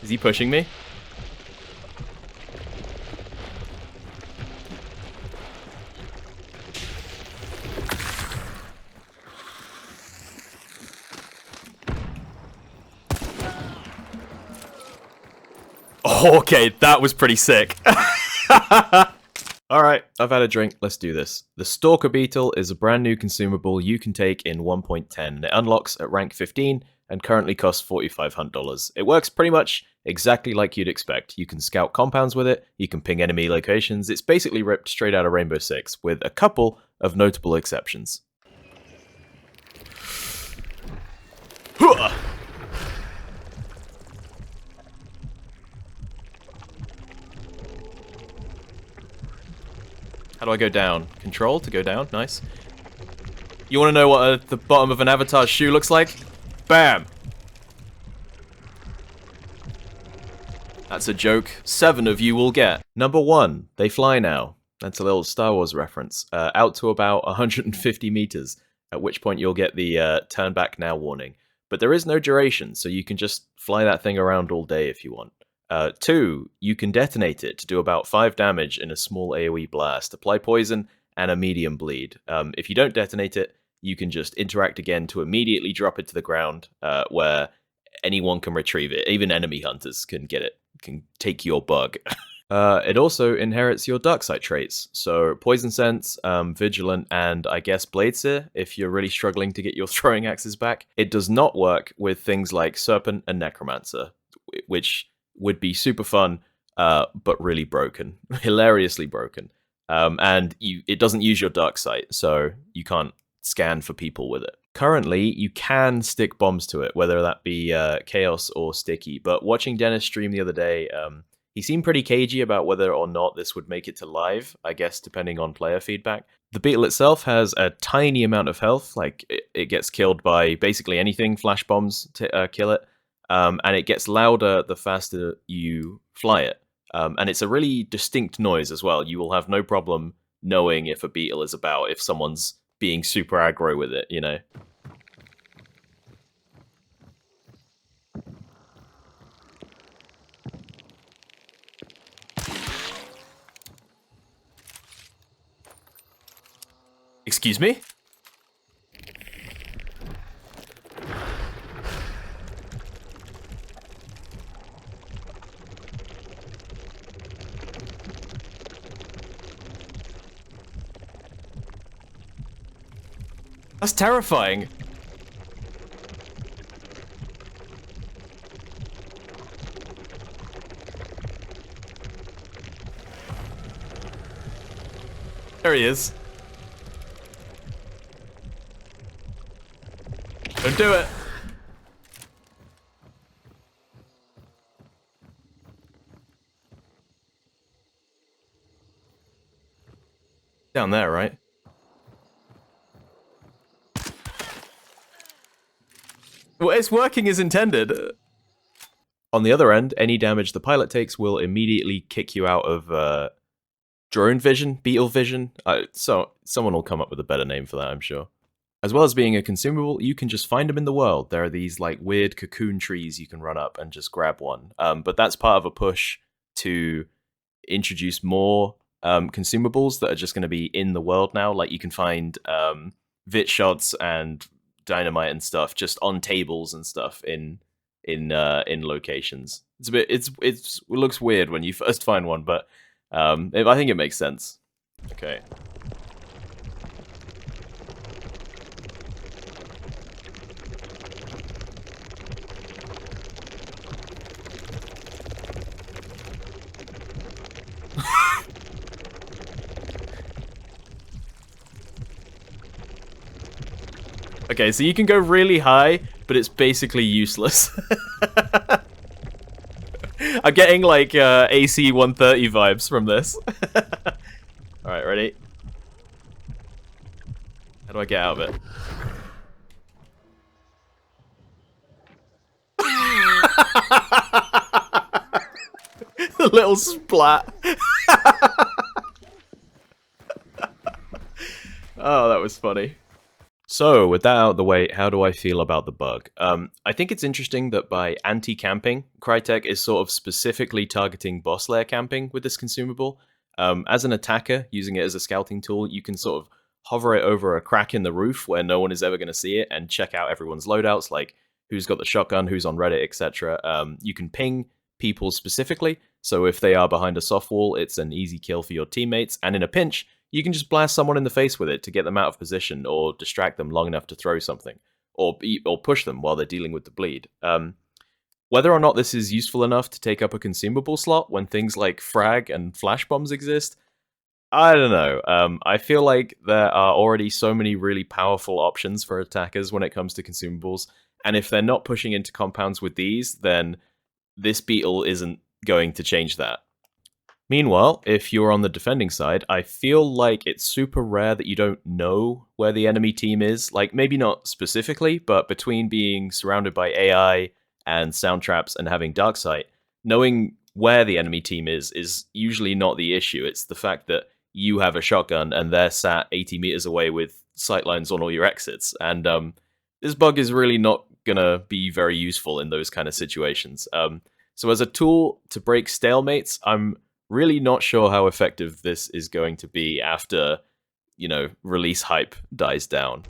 Is he pushing me? Okay, that was pretty sick. Alright, I've had a drink, let's do this. The Stalker Beetle is a brand new consumable you can take in 1.10, and it unlocks at rank 15 and currently costs 45 Hunt dollars. It works pretty much exactly like you'd expect. You can scout compounds with it, you can ping enemy locations, it's basically ripped straight out of Rainbow Six, with a couple of notable exceptions. How do I go down? Control to go down, nice. You want to know what the bottom of an avatar's shoe looks like? Bam! That's a joke 7 of you will get. Number 1, they fly now. That's a little Star Wars reference. Out to about 150 meters, at which point you'll get the turn back now warning. But there is no duration, so you can just fly that thing around all day if you want. 2, you can detonate it to do about 5 damage in a small AoE blast, apply poison, and a medium bleed. If you don't detonate it, you can just interact again to immediately drop it to the ground, where anyone can retrieve it. Even enemy hunters can get it, can take your bug. It also inherits your dark side traits, so Poison Sense, Vigilant, and I guess Blade Seer, if you're really struggling to get your throwing axes back. It does not work with things like Serpent and Necromancer, which would be super fun, but really broken. Hilariously broken. And it doesn't use your dark sight, so you can't scan for people with it. Currently, you can stick bombs to it, whether that be Chaos or Sticky, but watching Dennis stream the other day, he seemed pretty cagey about whether or not this would make it to live, I guess depending on player feedback. The beetle itself has a tiny amount of health, like it gets killed by basically anything, flash bombs to kill it. And it gets louder the faster you fly it. And it's a really distinct noise as well. You will have no problem knowing if a beetle is about, if someone's being super aggro with it, you know? Excuse me? That's terrifying. There he is. Don't do it. Down there, right? Well, it's working as intended. On the other end, any damage the pilot takes will immediately kick you out of drone vision, beetle vision. So someone will come up with a better name for that, I'm sure. As well as being a consumable, you can just find them in the world. There are these like weird cocoon trees you can run up and just grab one. But that's part of a push to introduce more consumables that are just going to be in the world now. Like you can find vit shots and dynamite and stuff just on tables and stuff in locations. It's a bit it looks weird when you first find one, but I think it makes sense. Okay. Okay, so you can go really high, but it's basically useless. I'm getting like AC 130 vibes from this. Alright, ready? How do I get out of it? A little splat. Oh, that was funny. So, with that out of the way, how do I feel about the bug? I think it's interesting that by anti-camping, Crytek is sort of specifically targeting boss layer camping with this consumable. As an attacker, using it as a scouting tool, you can sort of hover it over a crack in the roof where no one is ever going to see it and check out everyone's loadouts, like who's got the shotgun, who's on Reddit, etc. You can ping people specifically, so if they are behind a soft wall, it's an easy kill for your teammates, and in a pinch, you can just blast someone in the face with it to get them out of position or distract them long enough to throw something or push them while they're dealing with the bleed. Whether or not this is useful enough to take up a consumable slot when things like frag and flash bombs exist, I don't know. I feel like there are already so many really powerful options for attackers when it comes to consumables, and if they're not pushing into compounds with these, then this beetle isn't going to change that. Meanwhile, if you're on the defending side, I feel like it's super rare that you don't know where the enemy team is. Like, maybe not specifically, but between being surrounded by AI and sound traps and having dark sight, knowing where the enemy team is usually not the issue. It's the fact that you have a shotgun and they're sat 80 meters away with sightlines on all your exits. And this bug is really not going to be very useful in those kind of situations. So as a tool to break stalemates, I'm really not sure how effective this is going to be after, release hype dies down.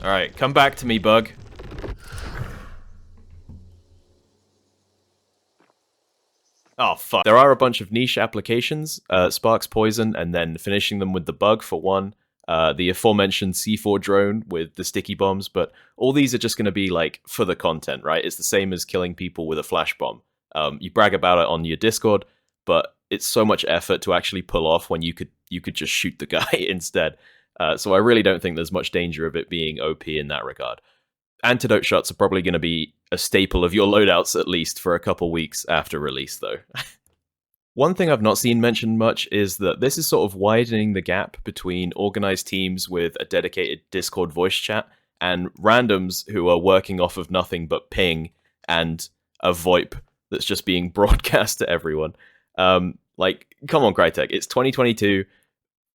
Alright, come back to me, bug. Oh, fuck. There are a bunch of niche applications, Spark's Poison, and then finishing them with the bug for one. The aforementioned C4 drone with the sticky bombs, but all these are just going to be, for the content, right? It's the same as killing people with a flash bomb. You brag about it on your Discord, but it's so much effort to actually pull off when you could just shoot the guy instead. So I really don't think there's much danger of it being OP in that regard. Antidote shots are probably going to be a staple of your loadouts at least for a couple weeks after release, though. One thing I've not seen mentioned much is that this is sort of widening the gap between organized teams with a dedicated Discord voice chat and randoms who are working off of nothing but ping and a VoIP that's just being broadcast to everyone. Come on, Crytek, it's 2022.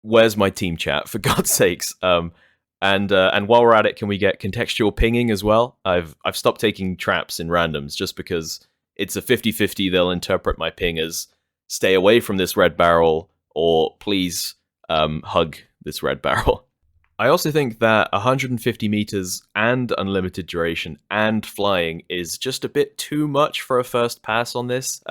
Where's my team chat, for God's sakes? And while we're at it, can we get contextual pinging as well? I've stopped taking traps in randoms just because it's a 50-50. They'll interpret my ping as stay away from this red barrel or please hug this red barrel. I also think that 150 meters and unlimited duration and flying is just a bit too much for a first pass on this.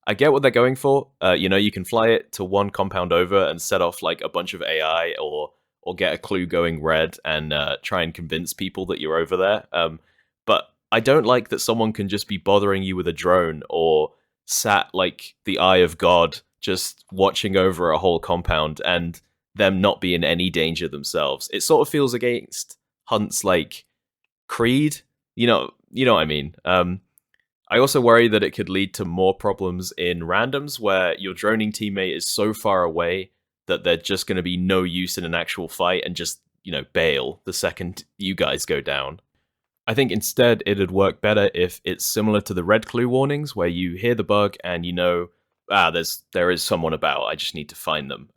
I get what they're going for. You can fly it to one compound over and set off like a bunch of AI or get a clue going red and try and convince people that you're over there. But I don't like that someone can just be bothering you with a drone or sat like the eye of God just watching over a whole compound and them not be in any danger themselves. It sort of feels against Hunt's creed. You know what I mean. I also worry that it could lead to more problems in randoms where your droning teammate is so far away that they're just going to be no use in an actual fight and just, bail the second you guys go down. I think instead it'd work better if it's similar to the red clue warnings where you hear the bug and there is someone about, I just need to find them.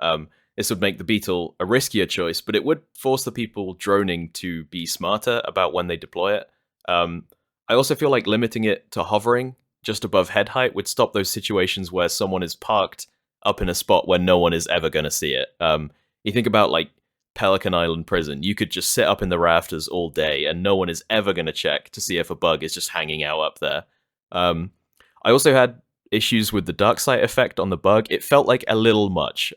This would make the beetle a riskier choice, but it would force the people droning to be smarter about when they deploy it. I also feel like limiting it to hovering just above head height would stop those situations where someone is parked up in a spot where no one is ever going to see it. You think about Pelican Island Prison. You could just sit up in the rafters all day and no one is ever going to check to see if a bug is just hanging out up there. I also had issues with the dark sight effect on the bug. It felt like a little much.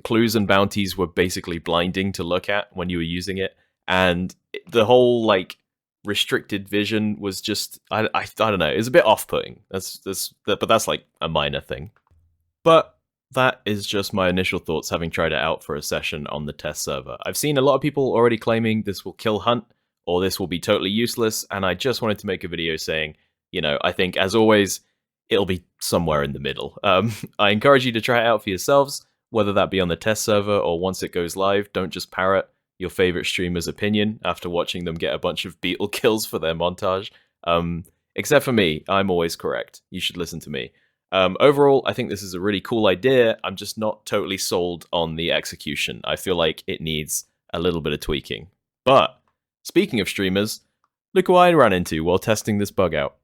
Clues and bounties were basically blinding to look at when you were using it. And the whole restricted vision was just, I don't know, it was a bit off-putting. But that's a minor thing. But that is just my initial thoughts having tried it out for a session on the test server. I've seen a lot of people already claiming this will kill Hunt, or this will be totally useless, and I just wanted to make a video saying, I think, as always, it'll be somewhere in the middle. I encourage you to try it out for yourselves, whether that be on the test server or once it goes live. Don't just parrot your favorite streamer's opinion after watching them get a bunch of beetle kills for their montage. Except for me, I'm always correct. You should listen to me. Overall, I think this is a really cool idea. I'm just not totally sold on the execution. I feel like it needs a little bit of tweaking. But speaking of streamers, look who I ran into while testing this bug out.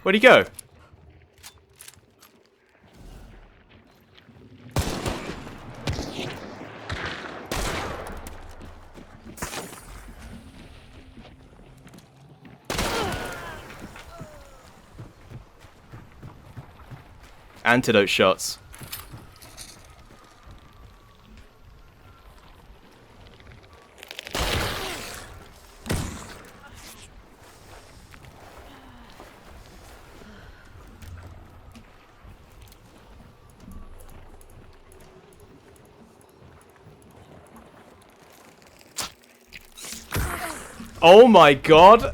Where'd he go? Antidote shots. Oh my god!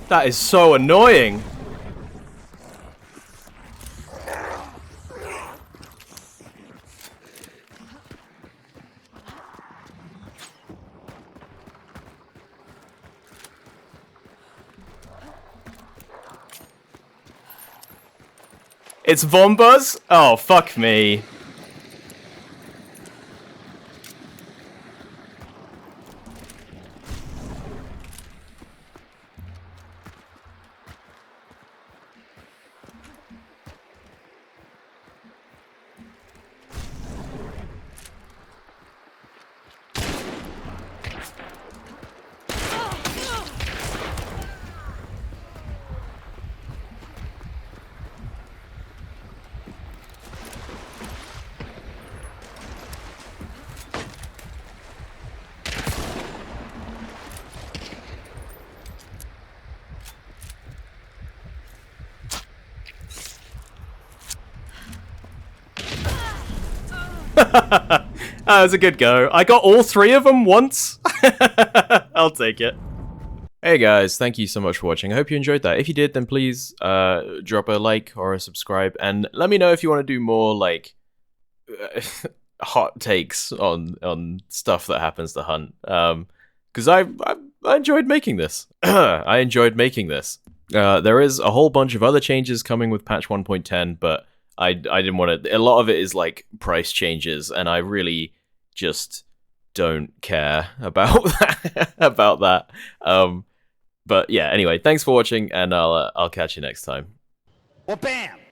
That is so annoying! It's Vombuzz? Oh, fuck me. That was a good go. I got all three of them once. I'll take it. Hey guys, thank you so much for watching. I hope you enjoyed that. If you did, then please drop a like or a subscribe, and let me know if you want to do more like hot takes on stuff that happens to Hunt. Because I enjoyed making this. I enjoyed making this. There is a whole bunch of other changes coming with patch 1.10, but I didn't want to. A lot of it is like price changes, and I really just don't care about that. But yeah, anyway, thanks for watching, and I'll catch you next time. Well, bam!